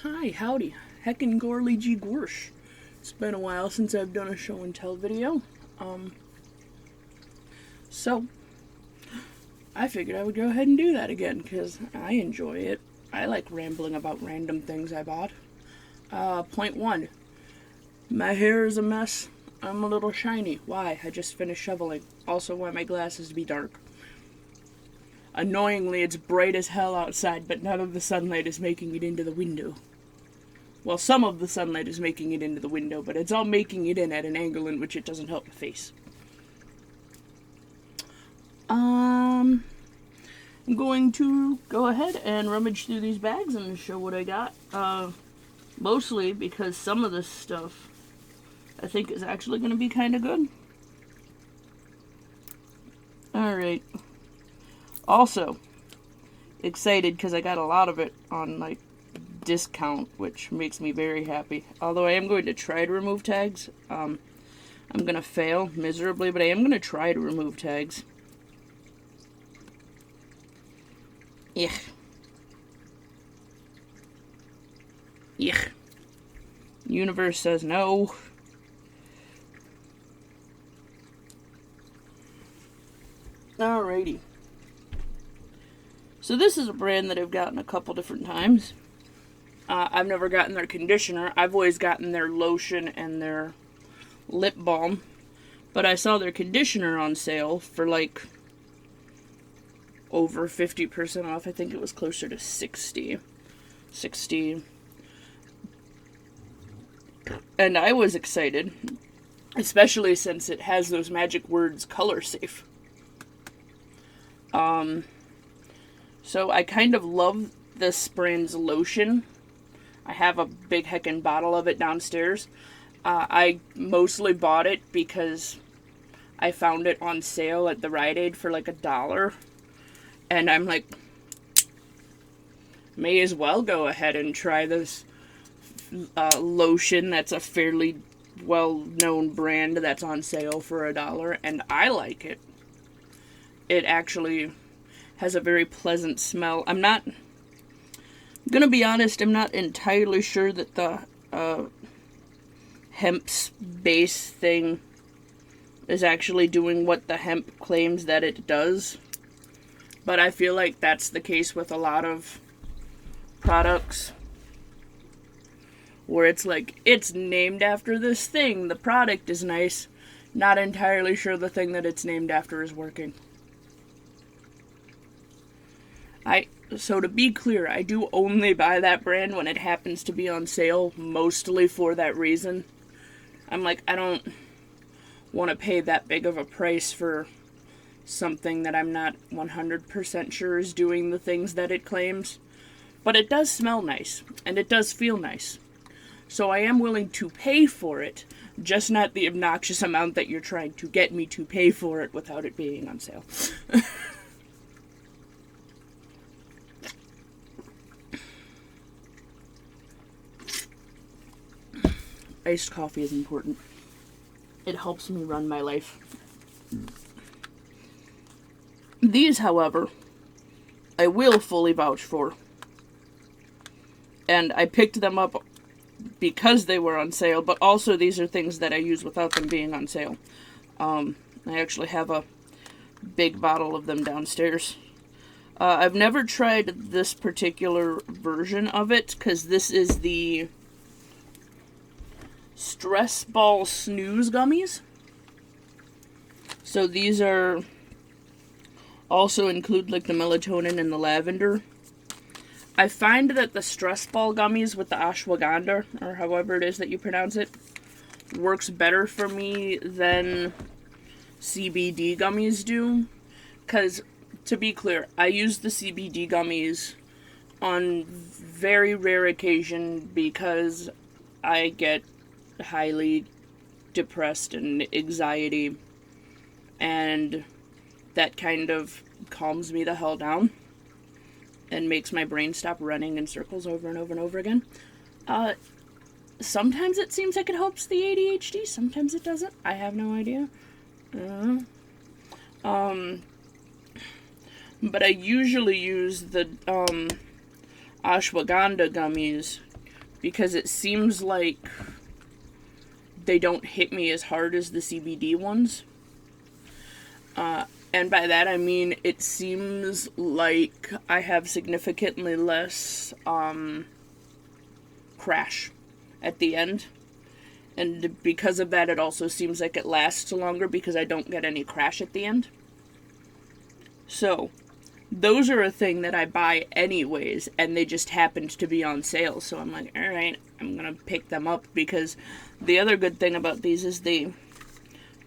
Hi, howdy. Heckin' Gorley G. Gorsh. It's been a while since I've done a show and tell video. Um, so, I figured I would go ahead and do that again, because I enjoy it. I like rambling about random things I bought. Point one. My hair is a mess. I'm a little shiny. Why? I just finished shoveling. Also, why my glasses be dark. Annoyingly, it's bright as hell outside, but none of the sunlight is making it into the window. Well, some of the sunlight is making it into the window, but it's all making it in at an angle in which it doesn't help my face. I'm going to go ahead and rummage through these bags and show what I got. Mostly because some of this stuff I think is actually going to be kind of good. Alright. Also, excited because I got a lot of it on, discount, which makes me very happy. Although I am going to try to remove tags. I'm going to fail miserably, but I am going to try to remove tags. Yuck. Yuck. Universe says no. Alrighty. So this is a brand that I've gotten a couple different times. I've never gotten their conditioner. I've always gotten their lotion and their lip balm. But I saw their conditioner on sale for over 50% off. I think it was closer to 60. And I was excited, especially since it has those magic words color safe. So I kind of love this brand's lotion. I have a big heckin' bottle of it downstairs. I mostly bought it because I found it on sale at the Rite Aid for $1. And I'm like, may as well go ahead and try this lotion that's a fairly well-known brand that's on sale for $1. And I like it. It actually has a very pleasant smell. I'm gonna be honest, I'm not entirely sure that the hemp's base thing is actually doing what the hemp claims that it does. But I feel like that's the case with a lot of products. Where it's named after this thing. The product is nice. Not entirely sure the thing that it's named after is working. So to be clear, I do only buy that brand when it happens to be on sale, mostly for that reason. I'm like, I don't want to pay that big of a price for something that I'm not 100% sure is doing the things that it claims. But it does smell nice, and it does feel nice. So I am willing to pay for it, just not the obnoxious amount that you're trying to get me to pay for it without it being on sale. Iced coffee is important. It helps me run my life. These, however, I will fully vouch for. And I picked them up because they were on sale, but also these are things that I use without them being on sale. I actually have a big bottle of them downstairs. I've never tried this particular version of it, because this is the Stress Ball Snooze Gummies. So these are also include the melatonin and the lavender. I find that the Stress Ball Gummies with the ashwagandha, or however it is that you pronounce it, works better for me than CBD gummies do. Because, to be clear, I use the CBD gummies on very rare occasion because I get highly depressed and anxiety, and that kind of calms me the hell down and makes my brain stop running in circles over and over and over again. Sometimes it seems like it helps the ADHD, sometimes it doesn't. I have no idea. But I usually use the ashwagandha gummies because it seems like they don't hit me as hard as the CBD ones. And by that I mean it seems like I have significantly less crash at the end. And because of that, it also seems like it lasts longer because I don't get any crash at the end. So, those are a thing that I buy anyways, and they just happened to be on sale. So I'm like, alright, I'm gonna pick them up, because the other good thing about these is they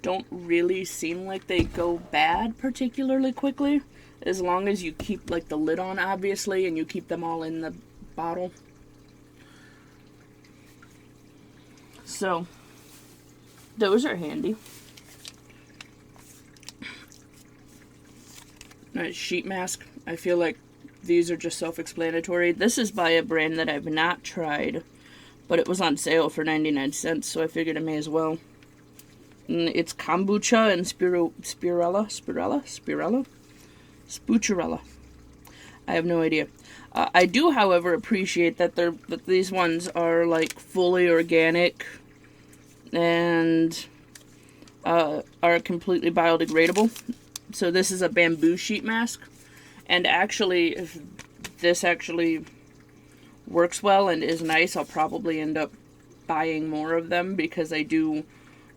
don't really seem like they go bad particularly quickly, as long as you keep like the lid on, obviously, and you keep them all in the bottle. So, those are handy. Nice sheet mask. I feel like these are just self-explanatory. This is by a brand that I've not tried, but it was on sale for 99 cents, so I figured I may as well. It's kombucha and spucciarella. I have no idea. I do, however, appreciate that these ones are like fully organic and are completely biodegradable. So this is a bamboo sheet mask, and actually, if this actually works well and is nice, I'll probably end up buying more of them, because I do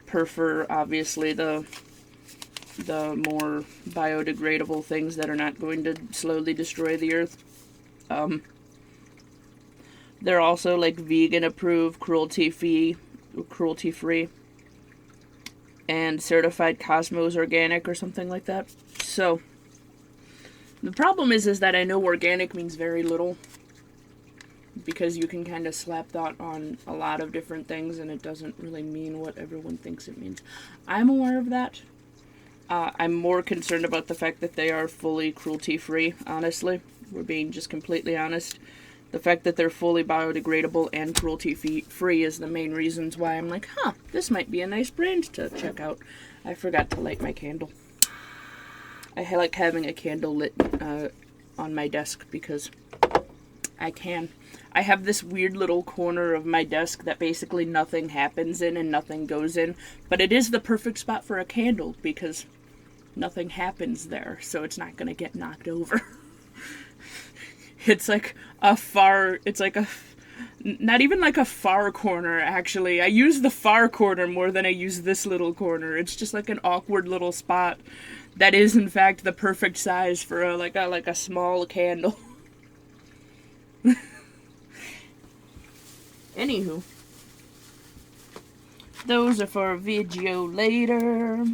prefer, obviously, the more biodegradable things that are not going to slowly destroy the earth. They're also like vegan approved, cruelty free, and certified Cosmos organic or something like that. So the problem is that I know organic means very little, because you can kind of slap that on a lot of different things and it doesn't really mean what everyone thinks it means. I'm aware of that. I'm more concerned about the fact that they are fully cruelty-free, honestly. We're being just completely honest. The fact that they're fully biodegradable and cruelty-free is the main reasons why I'm like, this might be a nice brand to check out. I forgot to light my candle. I like having a candle lit on my desk because I can. I have this weird little corner of my desk that basically nothing happens in and nothing goes in, but it is the perfect spot for a candle because nothing happens there, so it's not gonna get knocked over. It's like not even like a far corner, actually. I use the far corner more than I use this little corner. It's just like an awkward little spot that is, in fact, the perfect size for a small candle. Anywho, those are for a video later,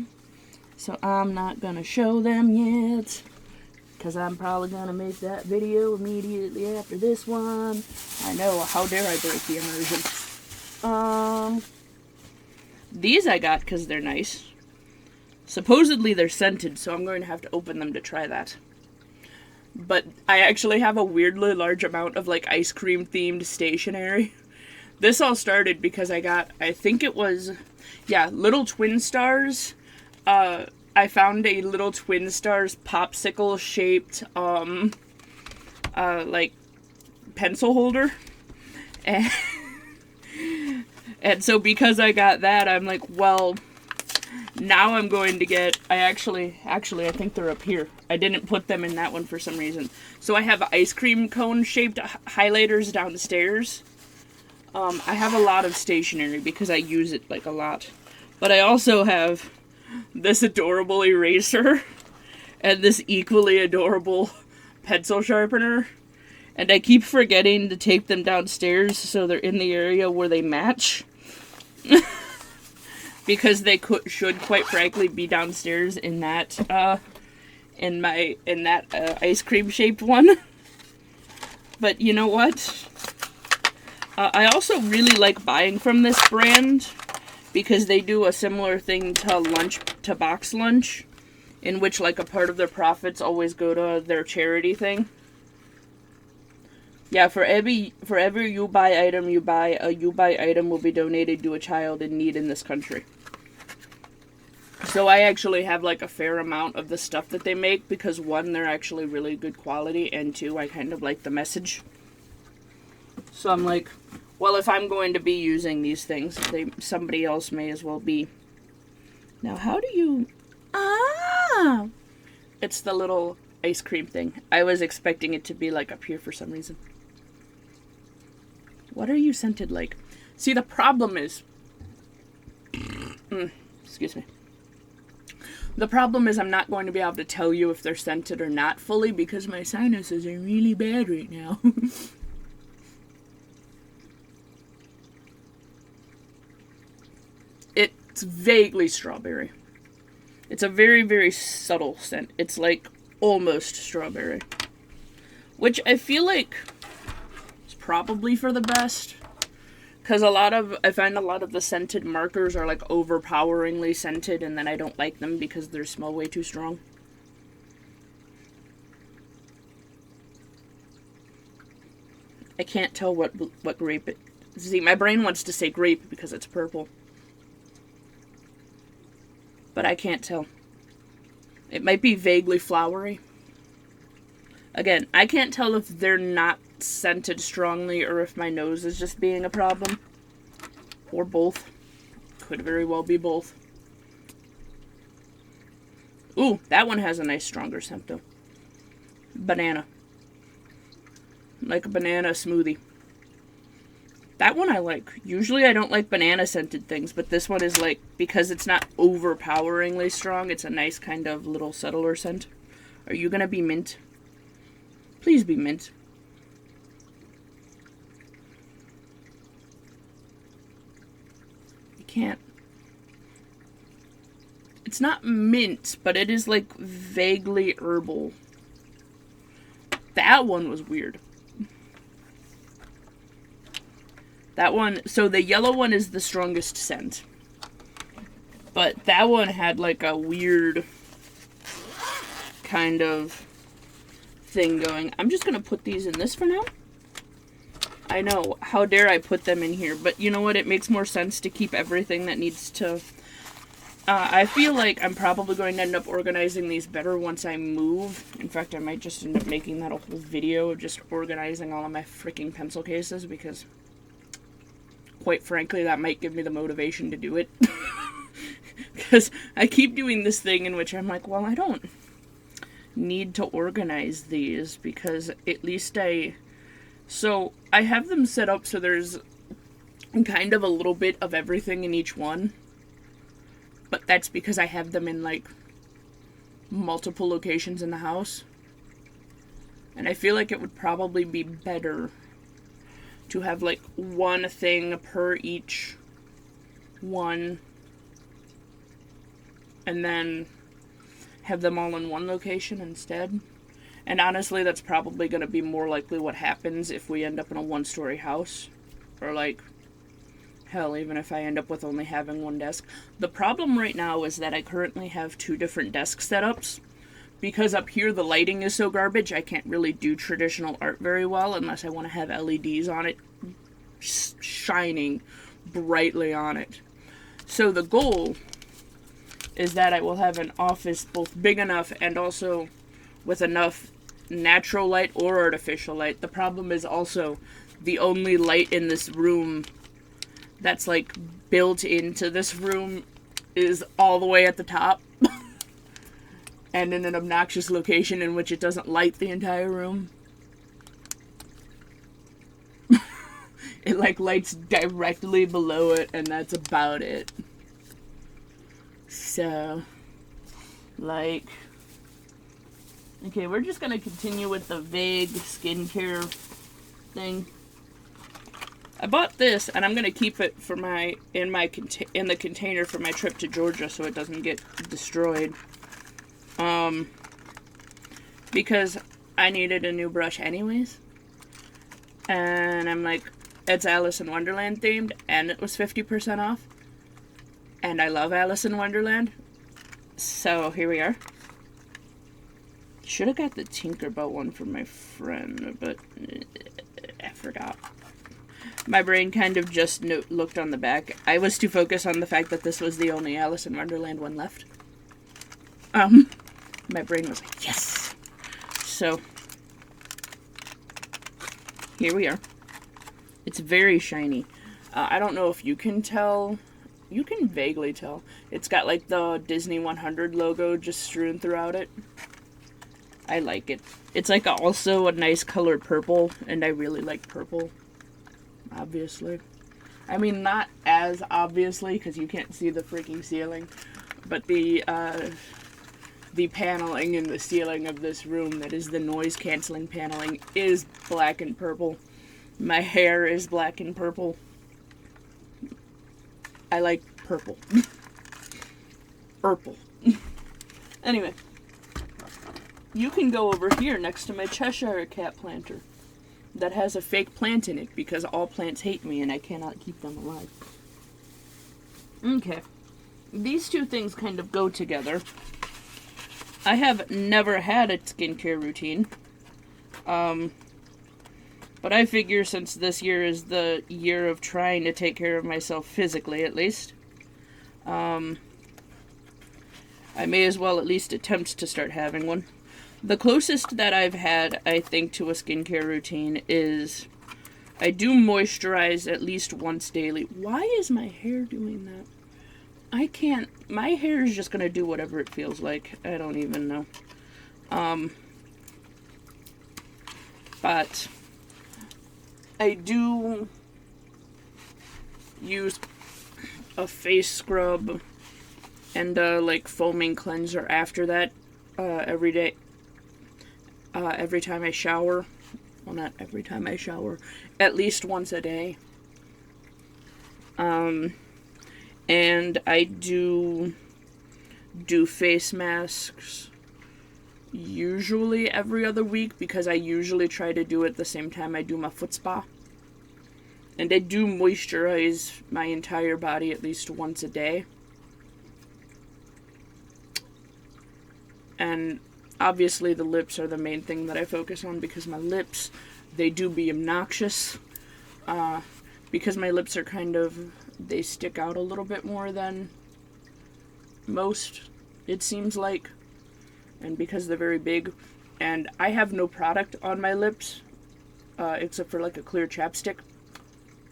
so I'm not gonna show them yet, because I'm probably gonna make that video immediately after this one. I know, how dare I break the immersion. These I got because they're nice. Supposedly they're scented, so I'm going to have to open them to try that. But I actually have a weirdly large amount of like ice cream themed stationery. This all started because I got, I think it was, Little Twin Stars. I found a Little Twin Stars popsicle shaped, like pencil holder. And so because I got that, I'm like, well, now I'm going to get, I think they're up here. I didn't put them in that one for some reason. So I have ice cream cone shaped highlighters downstairs. I have a lot of stationery because I use it like a lot. But I also have this adorable eraser and this equally adorable pencil sharpener. And I keep forgetting to take them downstairs so they're in the area where they match. Because they should quite frankly be downstairs in that ice cream shaped one. But you know what? I also really like buying from this brand because they do a similar thing to Box Lunch, in which like a part of their profits always go to their charity thing. Yeah, for every You Buy item you buy, a You Buy item will be donated to a child in need in this country. So I actually have like a fair amount of the stuff that they make because one, they're actually really good quality, and two, I kind of like the message. So I'm like, Well, if I'm going to be using these things, somebody else may as well be. Now, how do you... Ah! It's the little ice cream thing. I was expecting it to be, like, up here for some reason. What are you scented like? See, the problem is... excuse me. The problem is I'm not going to be able to tell you if they're scented or not fully because my sinuses are really bad right now. It's vaguely strawberry. It's a very, very subtle scent. It's like almost strawberry. Which I feel like is probably for the best. Because I find a lot of the scented markers are like overpoweringly scented and then I don't like them because they smell way too strong. I can't tell what grape it... See, my brain wants to say grape because it's purple. But I can't tell. It might be vaguely flowery. Again, I can't tell if they're not scented strongly or if my nose is just being a problem. Or both. Could very well be both. Ooh, that one has a nice stronger scent though. Banana. Like a banana smoothie. That one I like. Usually I don't like banana scented things, but this one is like, because it's not overpoweringly strong, it's a nice kind of little subtler scent. Are you gonna be mint? Please be mint. You can't. It's not mint, but it is like vaguely herbal. That one was weird. That one, so the yellow one is the strongest scent. But that one had like a weird kind of thing going. I'm just going to put these in this for now. I know, how dare I put them in here, but you know what? It makes more sense to keep everything that needs to... I feel like I'm probably going to end up organizing these better once I move. In fact, I might just end up making that a whole video of just organizing all of my freaking pencil cases because... quite frankly, that might give me the motivation to do it. Because I keep doing this thing in which I'm like, well, I don't need to organize these because at least So, I have them set up so there's kind of a little bit of everything in each one. But that's because I have them in, like, multiple locations in the house. And I feel like it would probably be better to have like one thing per each one and then have them all in one location instead. And honestly, that's probably going to be more likely what happens if we end up in a one-story house. Or like, hell, even if I end up with only having one desk. The problem right now is that I currently have 2 different desk setups. Because up here the lighting is so garbage, I can't really do traditional art very well unless I want to have LEDs on it, shining brightly on it. So the goal is that I will have an office both big enough and also with enough natural light or artificial light. The problem is also the only light in this room that's like built into this room is all the way at the top. And in an obnoxious location in which it doesn't light the entire room. It like lights directly below it and that's about it. So, like... Okay, we're just gonna continue with the vague skincare thing. I bought this and I'm gonna keep it for in the container for my trip to Georgia so it doesn't get destroyed. Because I needed a new brush anyways. And I'm like, it's Alice in Wonderland themed, and it was 50% off. And I love Alice in Wonderland. So, here we are. Should have got the Tinkerbell one from my friend, but I forgot. My brain kind of just looked on the back. I was too focused on the fact that this was the only Alice in Wonderland one left. My brain was like, yes! So, here we are. It's very shiny. I don't know if you can tell. You can vaguely tell. It's got like the Disney 100 logo just strewn throughout it. I like it. It's like also a nice color purple, and I really like purple. Obviously. I mean, not as obviously, because you can't see the freaking ceiling, but the paneling in the ceiling of this room, that is the noise-canceling paneling, is black and purple. My hair is black and purple. I like purple. Purple. Anyway. You can go over here next to my Cheshire Cat planter that has a fake plant in it because all plants hate me and I cannot keep them alive. Okay. These two things kind of go together. I have never had a skincare routine. But I figure since this year is the year of trying to take care of myself physically, at least, I may as well at least attempt to start having one. The closest that I've had, I think, to a skincare routine is I do moisturize at least once daily. Why is my hair doing that? I can't. My hair is just going to do whatever it feels like. I don't even know. But I do use a face scrub and like foaming cleanser after that every day. Every time I shower. Well, not every time I shower. At least once a day. And I do face masks usually every other week because I usually try to do it the same time I do my foot spa. And I do moisturize my entire body at least once a day. And obviously the lips are the main thing that I focus on because my lips, they do be obnoxious. Because my lips are kind of, they stick out a little bit more than most, it seems like. And because they're very big. And I have no product on my lips, except for like a clear chapstick.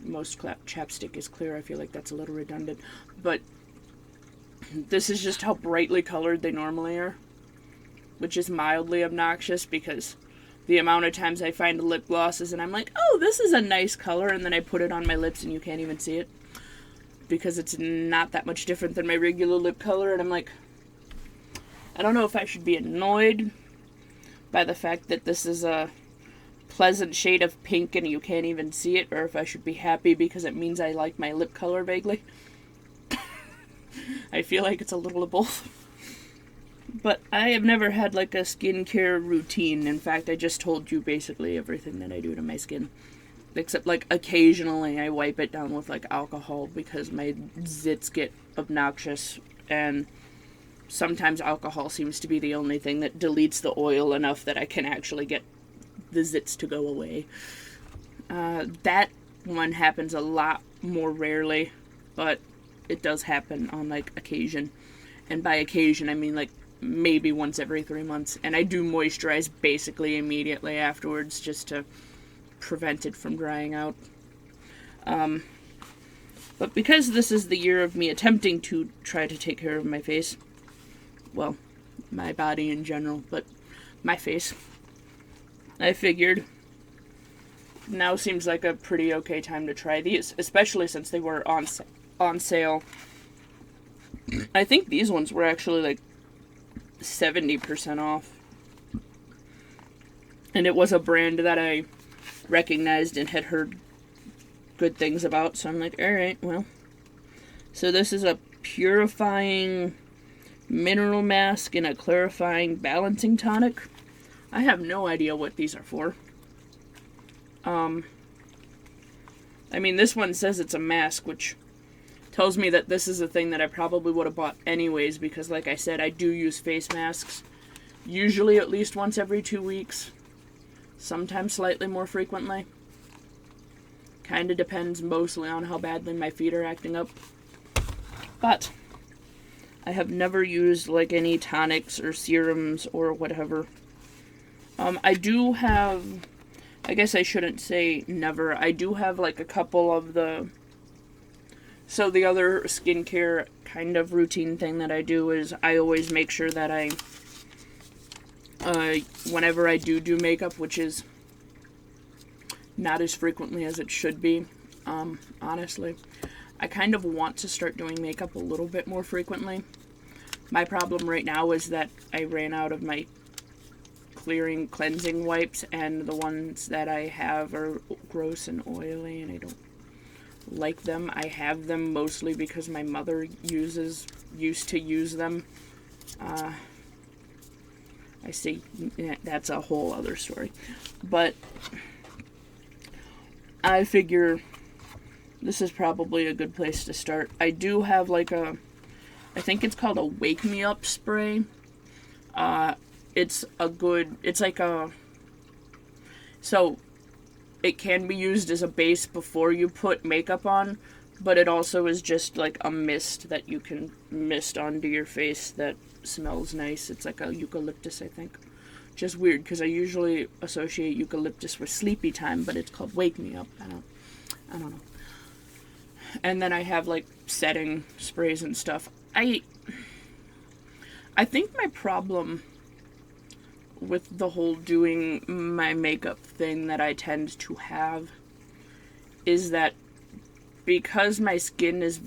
Most chapstick is clear. I feel like that's a little redundant. But this is just how brightly colored they normally are. Which is mildly obnoxious because the amount of times I find lip glosses and I'm like, oh, this is a nice color, and then I put it on my lips and you can't even see it. Because it's not that much different than my regular lip color, and I'm like, I don't know if I should be annoyed by the fact that this is a pleasant shade of pink and you can't even see it, or if I should be happy because it means I like my lip color vaguely. I feel like it's a little of both. But I have never had like a skincare routine. In fact, I just told you basically everything that I do to my skin. Except like occasionally I wipe it down with like alcohol because my zits get obnoxious, and sometimes alcohol seems to be the only thing that deletes the oil enough that I can actually get the zits to go away. That one happens a lot more rarely, but it does happen on like occasion. And by occasion I mean like maybe once every 3 months. And I do moisturize basically immediately afterwards just to prevent it from drying out. But because this is the year of me attempting to try to take care of my face, well, my body in general, but my face, I figured now seems like a pretty okay time to try these, especially since they were on sale. I think these ones were actually like 70% off. And it was a brand that I recognized and had heard good things about, so I'm like, alright, well. So this is a purifying mineral mask and a clarifying balancing tonic. I have no idea what these are for. I mean, this one says it's a mask, which tells me that this is a thing that I probably would have bought anyways, because like I said, I do use face masks. Usually at least once every 2 weeks. Sometimes slightly more frequently. Kinda depends mostly on how badly my feet are acting up. But I have never used like any tonics or serums or whatever. I do have I guess I shouldn't say never. I do have like a couple of the... So the other skincare kind of routine thing that I do is I always make sure that I... whenever I do makeup, which is not as frequently as it should be, honestly. I kind of want to start doing makeup a little bit more frequently. My problem right now is that I ran out of my cleansing wipes, and the ones that I have are gross and oily, and I don't like them. I have them mostly because my mother used to use them. I see, that's a whole other story. But I figure this is probably a good place to start. I do have like I think it's called a Wake Me Up spray. It's like so it can be used as a base before you put makeup on, but it also is just like a mist that you can mist onto your face that smells nice. It's like a eucalyptus, I think. Just weird, because I usually associate eucalyptus with sleepy time, but it's called Wake Me Up. I don't know. And then I have like setting sprays and stuff. I think my problem with the whole doing my makeup thing that I tend to have is that because my skin is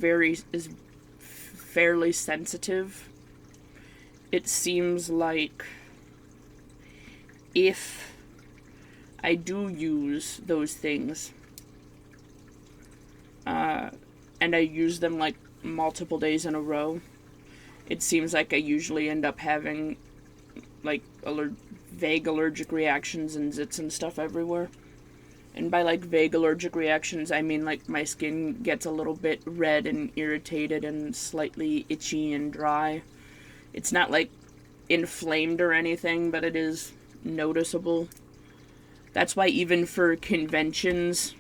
fairly sensitive, it seems like if I do use those things, and I use them like multiple days in a row, it seems like I usually end up having like vague allergic reactions and zits and stuff everywhere. And by like vague allergic reactions, I mean like my skin gets a little bit red and irritated and slightly itchy and dry. It's not like inflamed or anything, but it is noticeable. That's why even for conventions,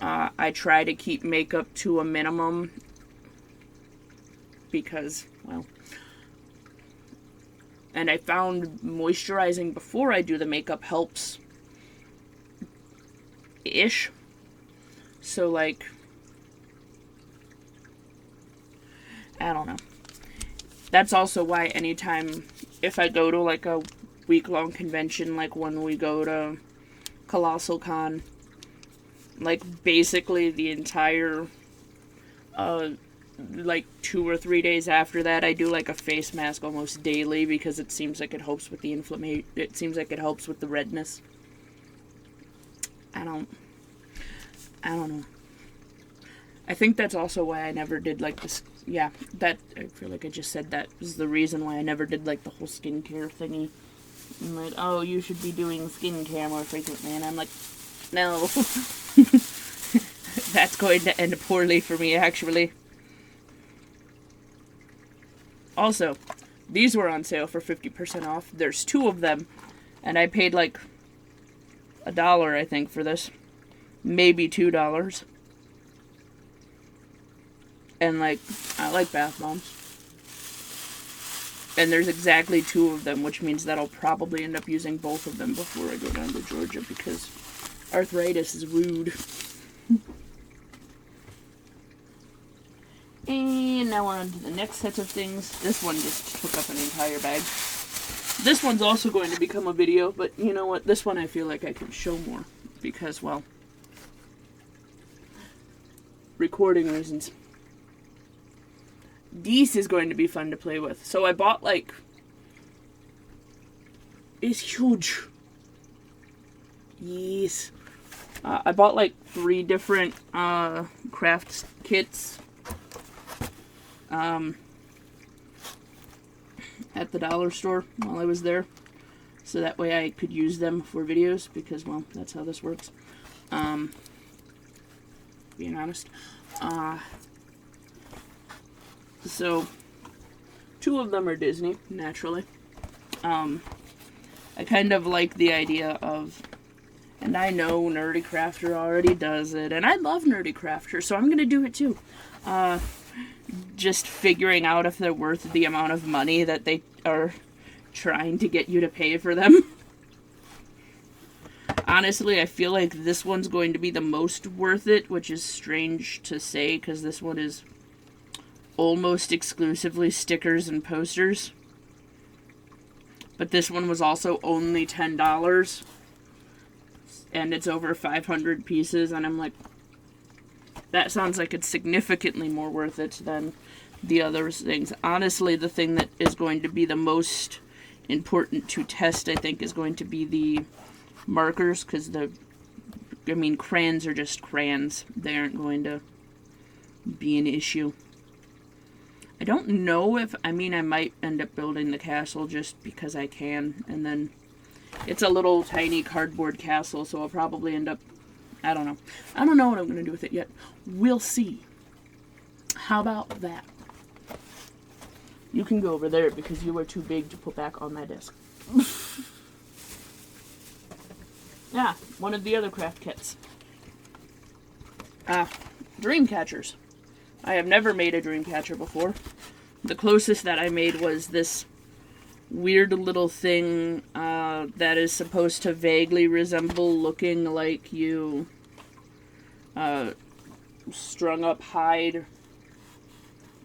I try to keep makeup to a minimum because, well, and I found moisturizing before I do the makeup helps ish. So like, I don't know. That's also why anytime, if I go to like a week-long convention, like when we go to Colossal Con, like basically the entire like 2 or 3 days after that, I do like a face mask almost daily because it seems like it helps with the inflammation. It seems like it helps with the redness. I don't know. I think that's also why I never did like this. Yeah, that I feel like I just said that is the reason why I never did like the whole skincare thingy. I'm like, oh, you should be doing skincare more frequently, and I'm like, no. That's going to end poorly for me, actually. Also, these were on sale for 50% off. There's 2 of them, and I paid like $1, I think, for this. Maybe $2. And like, I like bath bombs. And there's exactly 2 of them, which means that I'll probably end up using both of them before I go down to Georgia because arthritis is rude. And now we're on to the next set of things. This one just took up an entire bag. This one's also going to become a video, but you know what? This one I feel like I can show more because, well, recording reasons. This is going to be fun to play with. So I bought like... It's huge. Yes. I bought like 3 different craft kits at the dollar store while I was there. So that way I could use them for videos because, well, that's how this works. Being honest. So, 2 of them are Disney, naturally. I kind of like the idea of, and I know Nerdy Crafter already does it, and I love Nerdy Crafter, so I'm going to do it too. Just figuring out if they're worth the amount of money that they are trying to get you to pay for them. Honestly, I feel like this one's going to be the most worth it, which is strange to say because this one is almost exclusively stickers and posters. But this one was also only $10. And it's over 500 pieces. And I'm like, that sounds like it's significantly more worth it than the other things. Honestly, the thing that is going to be the most important to test, I think, is going to be the markers. Because crayons are just crayons. They aren't going to be an issue. I don't know if, I might end up building the castle just because I can, and then it's a little tiny cardboard castle, so I'll probably end up, I don't know. I don't know what I'm going to do with it yet. We'll see. How about that? You can go over there because you are too big to put back on my desk. Yeah, one of the other craft kits. Dream catchers. I have never made a dream catcher before. The closest that I made was this weird little thing that is supposed to vaguely resemble looking like you strung up hide.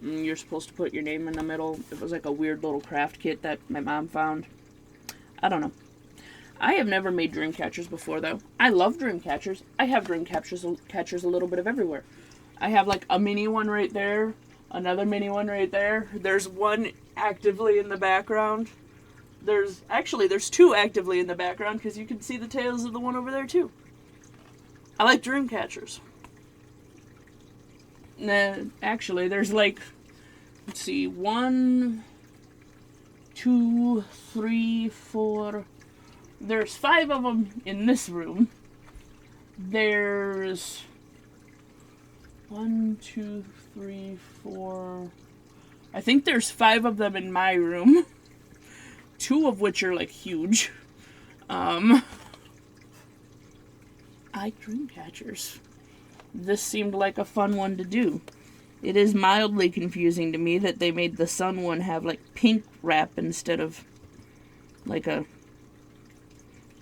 You're supposed to put your name in the middle. It was like a weird little craft kit that my mom found. I don't know. I have never made dream catchers before, though. I love dream catchers. I have dream catchers a little bit of everywhere. I have like a mini one right there, another mini one right there. There's one actively in the background. There's two actively in the background because you can see the tails of the one over there too. I like dream catchers. Actually, there's like, let's see, 1, 2, 3, 4. There's 5 of them in this room. There's 1, 2, 3, 4. I think there's 5 of them in my room. 2 of which are like huge. I like dream catchers. This seemed like a fun one to do. It is mildly confusing to me that they made the sun one have like pink wrap instead of like a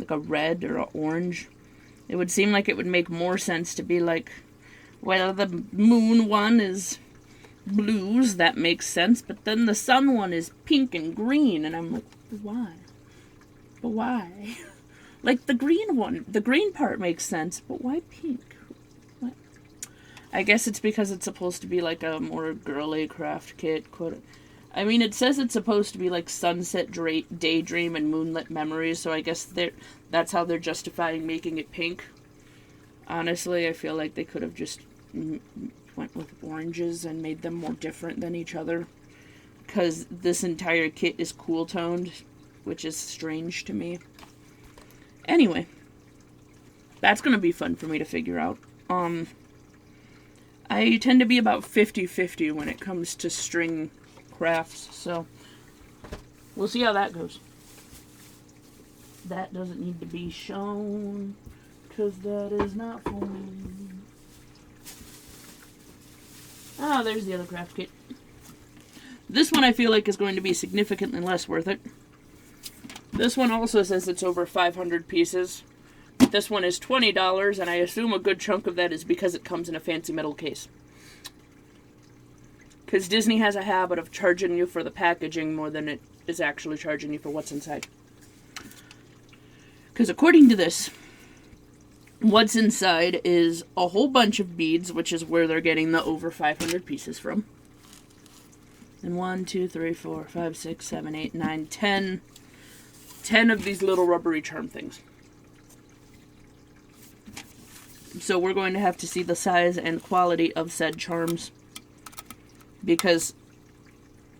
red or an orange. It would seem like it would make more sense to be like, well, the moon one is blues, that makes sense, but then the sun one is pink and green, and I'm like, why? But why? Like the green one, the green part makes sense, but why pink? What? I guess it's because it's supposed to be like a more girly craft kit. It says it's supposed to be like sunset daydream and moonlit memories, so I guess that's how they're justifying making it pink. Honestly, I feel like they could have just went with oranges and made them more different than each other. Because this entire kit is cool toned, which is strange to me. Anyway, that's going to be fun for me to figure out. I tend to be about 50-50 when it comes to string crafts, so we'll see how that goes. That doesn't need to be shown, because that is not for me. There's the other craft kit. This one I feel like is going to be significantly less worth it. This one also says it's over 500 pieces. This one is $20, and I assume a good chunk of that is because it comes in a fancy metal case. Because Disney has a habit of charging you for the packaging more than it is actually charging you for what's inside. Because according to this, what's inside is a whole bunch of beads, which is where they're getting the over 500 pieces from. And 1, 2, 3, 4, 5, 6, 7, 8, 9, 10. 10 of these little rubbery charm things. So we're going to have to see the size and quality of said charms. Because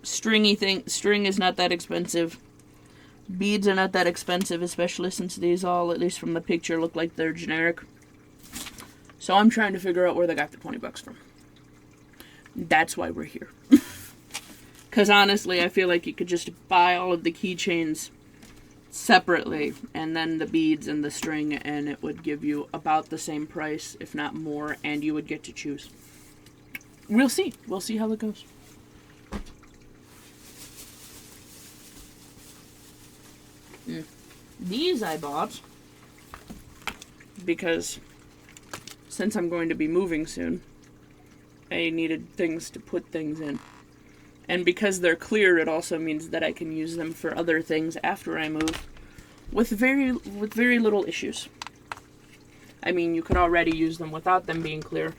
string is not that expensive. Beads are not that expensive, especially since these all, at least from the picture, look like they're generic. So I'm trying to figure out where they got the $20 from. That's why we're here. Because honestly, I feel like you could just buy all of the keychains separately, and then the beads and the string, and it would give you about the same price, if not more, and you would get to choose. We'll see. We'll see how it goes. These I bought because since I'm going to be moving soon, I needed things to put things in. And because they're clear, it also means that I can use them for other things after I move with very little issues. I mean, you could already use them without them being clear,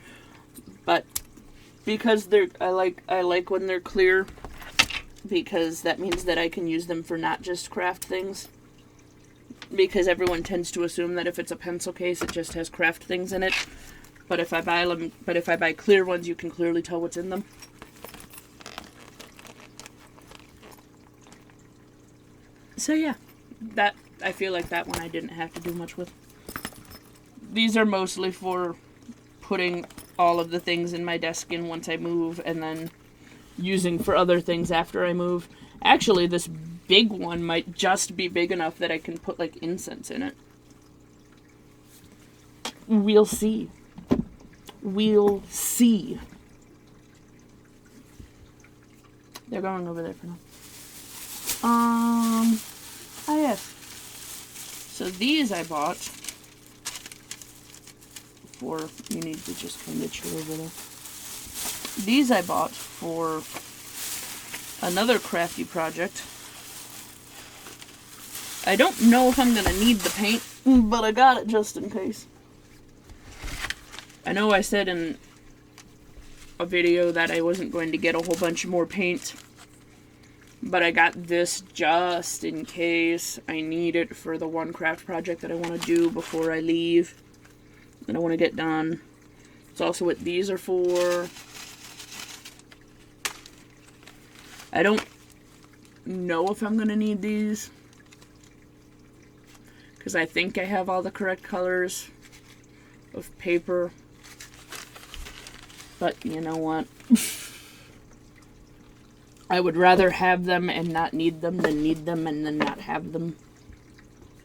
but because I like when they're clear, because that means that I can use them for not just craft things. Because everyone tends to assume that if it's a pencil case, it just has craft things in it. But if I buy clear ones, you can clearly tell what's in them. So yeah, I feel like that one I didn't have to do much with. These are mostly for putting all of the things in my desk in once I move, and then using for other things after I move. Actually, this big one might just be big enough that I can put, like, incense in it. We'll see. We'll see. They're going over there for now. Oh yes. So these I bought for, you need to just kind of chill over there. These I bought for another crafty project. I don't know if I'm going to need the paint, but I got it just in case. I know I said in a video that I wasn't going to get a whole bunch more paint, but I got this just in case I need it for the one craft project that I want to do before I leave, that I want to get done. It's also what these are for. I don't know if I'm going to need these, because I think I have all the correct colors of paper. But you know what? I would rather have them and not need them than need them and then not have them.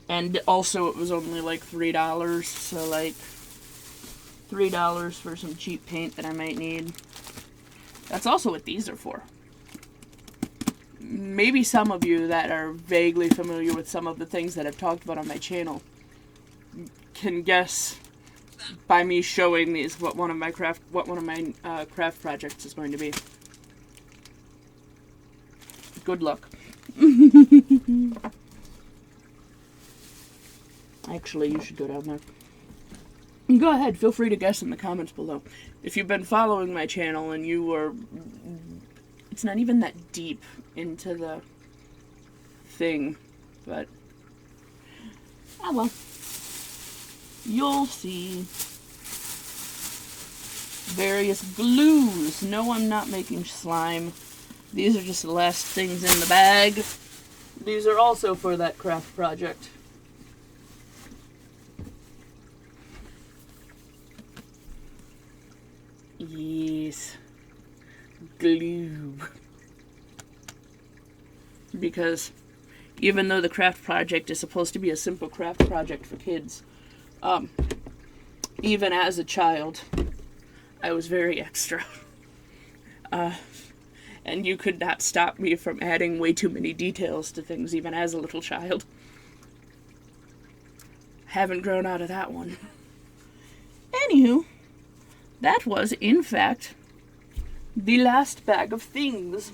And also it was only like $3, so like $3 for some cheap paint that I might need. That's also what these are for. Maybe some of you that are vaguely familiar with some of the things that I've talked about on my channel can guess by me showing these what one of my craft projects is going to be. Good luck. Actually, you should go down there. Go ahead, feel free to guess in the comments below. If you've been following my channel and you were... It's not even that deep into the thing, but... Oh well. You'll see. Various glues. No, I'm not making slime. These are just the last things in the bag. These are also for that craft project. Yes. Glue. Because even though the craft project is supposed to be a simple craft project for kids, even as a child, I was very extra. And you could not stop me from adding way too many details to things, even as a little child. Haven't grown out of that one. Anywho, that was, in fact, the last bag of things.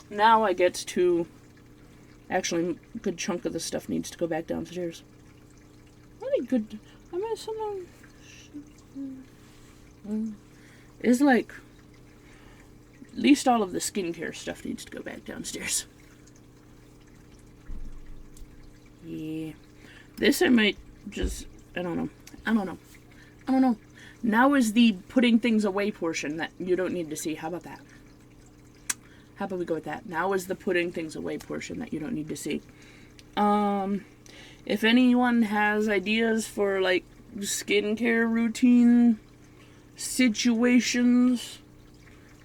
Now I get to... Actually, a good chunk of the stuff needs to go back downstairs. Really good... I mean, someone... It's like... At least all of the skincare stuff needs to go back downstairs. Yeah. This I might just... I don't know. Now is the putting things away portion that you don't need to see. How about that? How about we go with that? Now is the putting things away portion that you don't need to see. If anyone has ideas for, like, skincare routine situations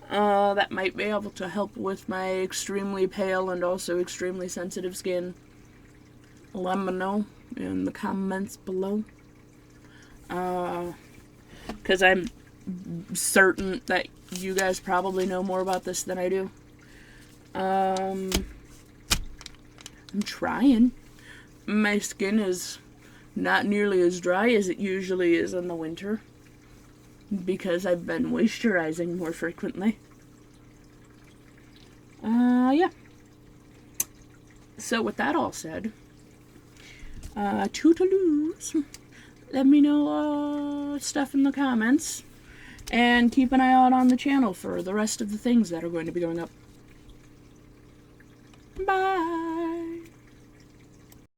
that might be able to help with my extremely pale and also extremely sensitive skin, let me know in the comments below. Because I'm certain that you guys probably know more about this than I do. I'm trying. My skin is Not nearly as dry as it usually is in the winter, because I've been moisturizing more frequently. Yeah. So with that all said, toodaloos. Let me know stuff in the comments, and keep an eye out on the channel for the rest of the things that are going to be going up. Bye!